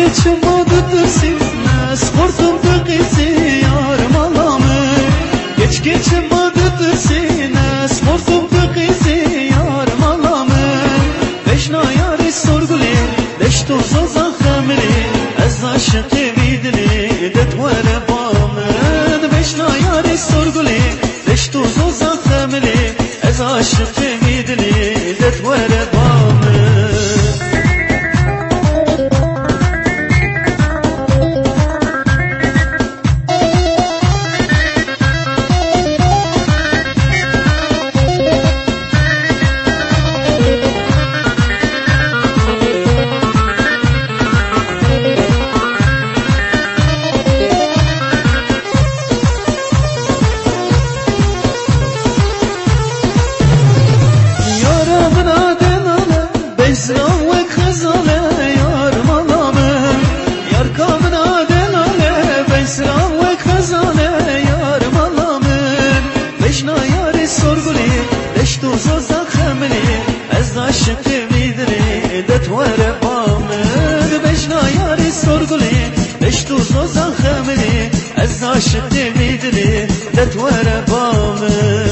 geçim adı dersin Nes kortum tıkisi yarım alamı Geç geçim adı dersin Nes kortum tıkisi yarım alamı Beşna yari sorguli Deşto zoza khamri Ez aşık vidini Detvere bamın Beşna yari sorguli Deşto zoza khamri Ez aşık vidini Detvere bamın Bezran ve kazale yar malamı Yar kamına delale Bezran ve kazale yar malamı Beşna yari sorguli Deştu zoza khamli Ez aşık vidri Detvere bamın Beşna yari sorguli Deştu zoza khamli Ez aşık vidri Detvere bamın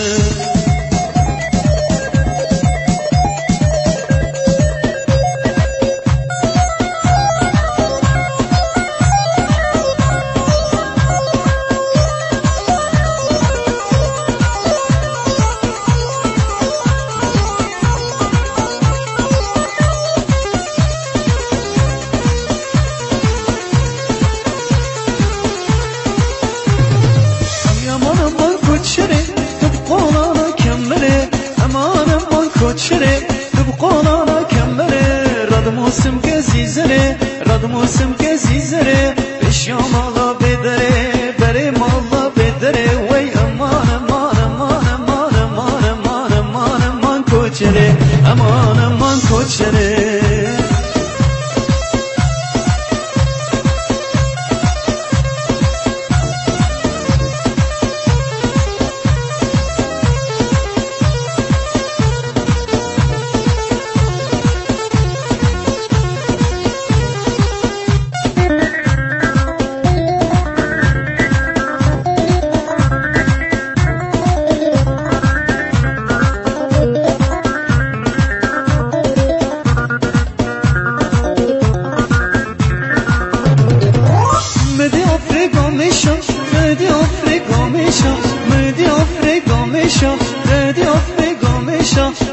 موسم که زیزره راد موسم که زیزره بشیام الله بدره بره مالا بدره وی امان امان امان امان امان امان امان امان کوچره امان امان کوچره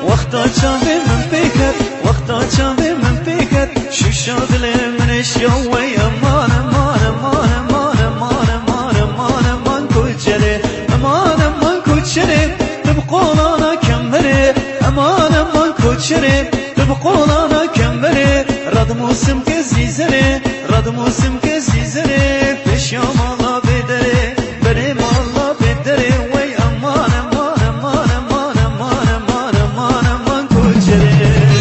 وقتا چاوه من پیکر وقتا چاوه من پیکر شوشا دل منش یوی امان امان امان امان امان امان امان امان کوچره امان امان کوچره تبقولانا کمره امان امان کوچره تبقولانا کمره راد موسم که زیزره راد موسم که زیزره پیشام الله بدره بریم الله بدره وی امان امان امان امان امان امان امان امان کوچره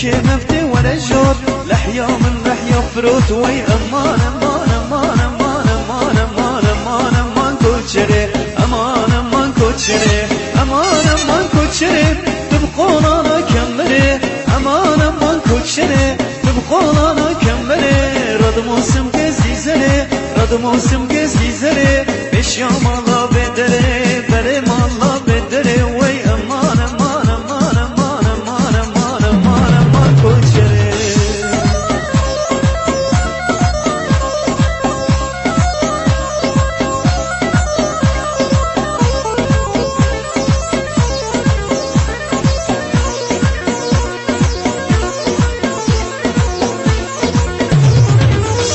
مفتي ولا جور لحيا من لحيا فروت وي امان امان امان امان امان امان امان امان كل شري امان امان كوتشري امان امان كوتشري تبقونا كملي امان امان كوتشري تبقونا كملي رد موسم كزيزلي رد موسم كزيزلي بشيام الله بدري بري ما الله بدري وي امان امان امان امان امان امان امان امان كوتشري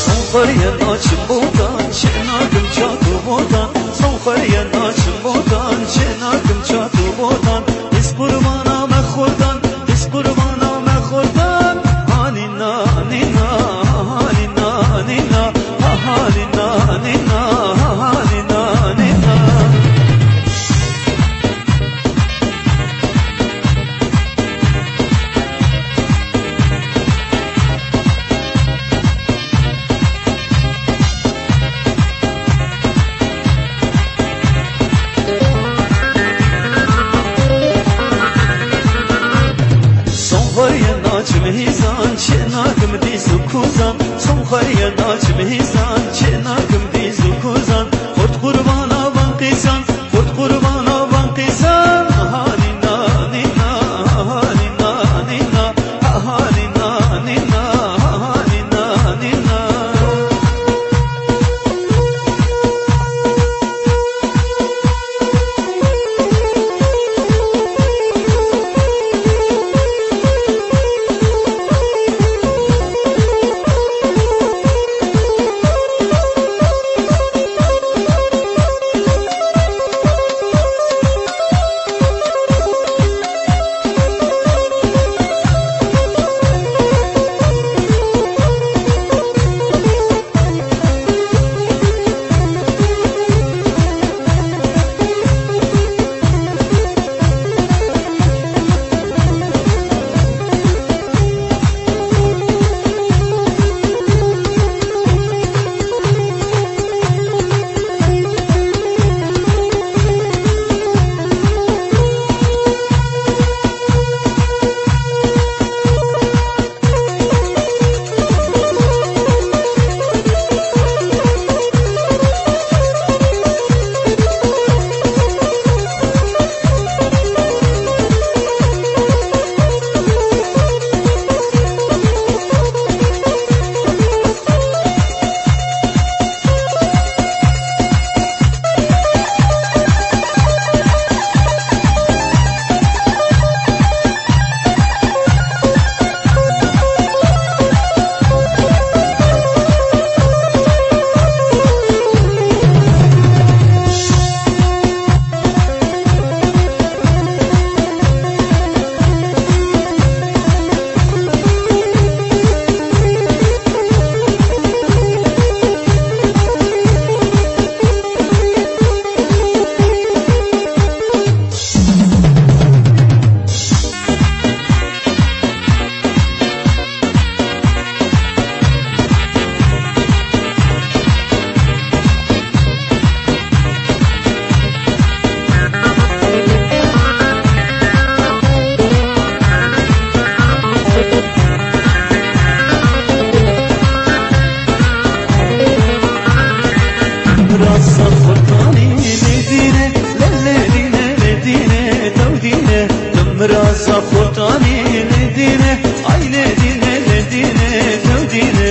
Sonxariyan açım bodan, çenagım çatı bodan Sonxariyan açım bodan, çenagım çatı bodan Biz kurbana mekhudan, biz kurbana mekhudan Hanina, hanina, hanina, hanina Hanina, hanina, hanina, hanina Mihizan çenagım dizu kuzan Sonxariyan açım mihizan çenagım dizu kuzan Kurt kurbana van qizan Kurt kurbana van qizan Hanina nina hanina nina Hanina nina hanina nina Raza khotani ledine ay ledine ledine tevdine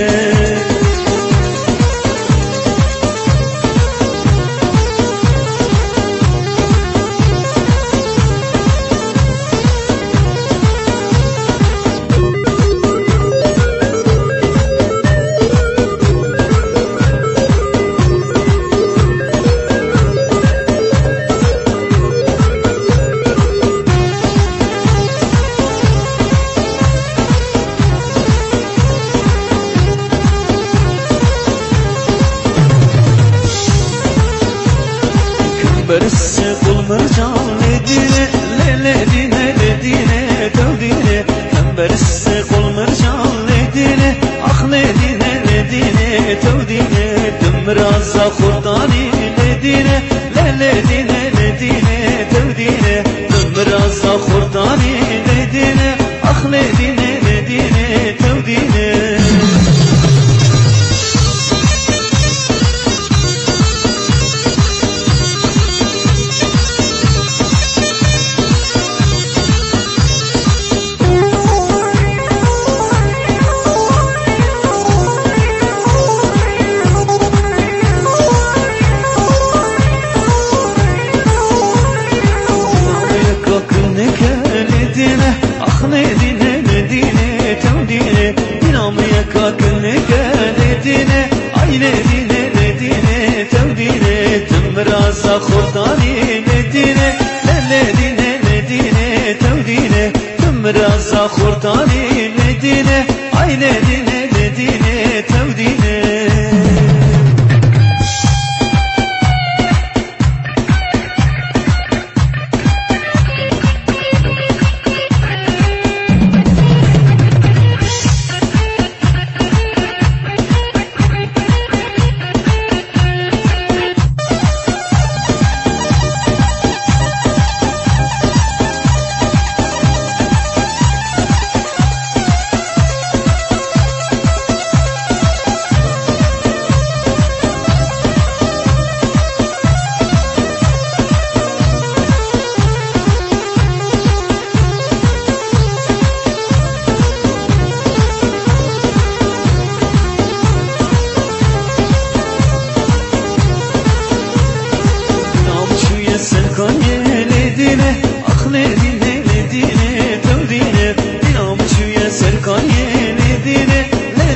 برس قل مرجان لدينه لدينه لدينه تودينه برس قل مرجان لدينه اخ لدينه لدينه تودينه دم رازا خرداني لدينه لدينه لدينه مرازا خورتانی ندینه ای ندینه ندینه تودینه سرکانیه ندینه آخ ندینه ندینه تودینه دینام چویه سرکانیه ندینه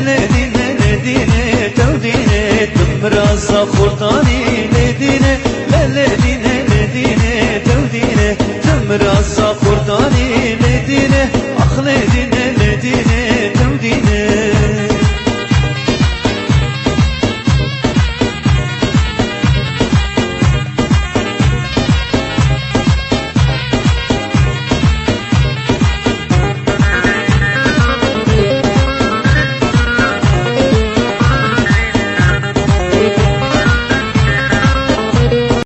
ندینه ندینه تودینه تمرازا خورتانی ندینه ندینه ندینه تودینه تمرازا